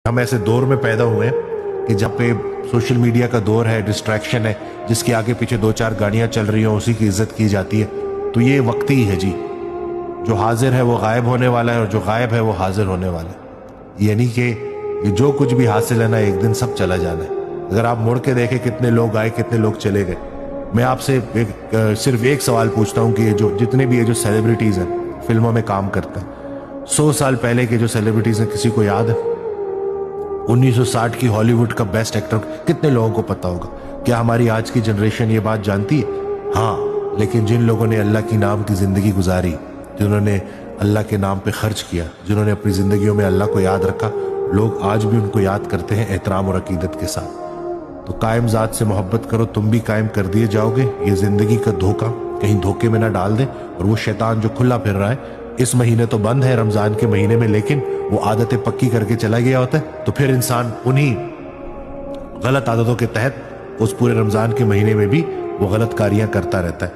हम ऐसे दौर में पैदा हुए हैं कि जब पे सोशल मीडिया का दौर है, डिस्ट्रैक्शन है, जिसके आगे पीछे दो चार गाड़ियां चल रही हो उसी की इज्जत की जाती है। तो ये वक्त ही है जी, जो हाजिर है वो गायब होने वाला है और जो गायब है वो हाजिर होने वाला है। यानी कि ये जो कुछ भी हासिल है ना, एक दिन सब चला जाना है। अगर आप मुड़ के देखें कितने लोग आए, कितने लोग चले गए। मैं आपसे सिर्फ एक सवाल पूछता हूँ कि ये जो जितने भी ये जो सेलिब्रिटीज हैं, फिल्मों में काम करते हैं, 100 साल पहले के जो सेलिब्रिटीज हैं, किसी को याद है? 1960 की हॉलीवुड का बेस्ट एक्टर कितने लोगों को पता होगा? क्या हमारी आज की जनरेशन ये बात जानती है? हाँ, लेकिन जिन लोगों ने अल्लाह की नाम की जिंदगी गुजारी, जिन्होंने अल्लाह के नाम पे खर्च किया, जिन्होंने अपनी जिंदगियों में अल्लाह को याद रखा, लोग आज भी उनको याद करते हैं एहतराम और अकीदत के साथ। तो कायम ज़ात से मोहब्बत करो, तुम भी कायम कर दिए जाओगे। ये जिंदगी का धोखा कहीं धोखे में ना डाल दे। और वो शैतान जो खुला फिर रहा है, इस महीने तो बंद है रमजान के महीने में, लेकिन वो आदतें पक्की करके चला गया होता है, तो फिर इंसान उन्हीं गलत आदतों के तहत उस पूरे रमजान के महीने में भी वो गलत कारियां करता रहता है।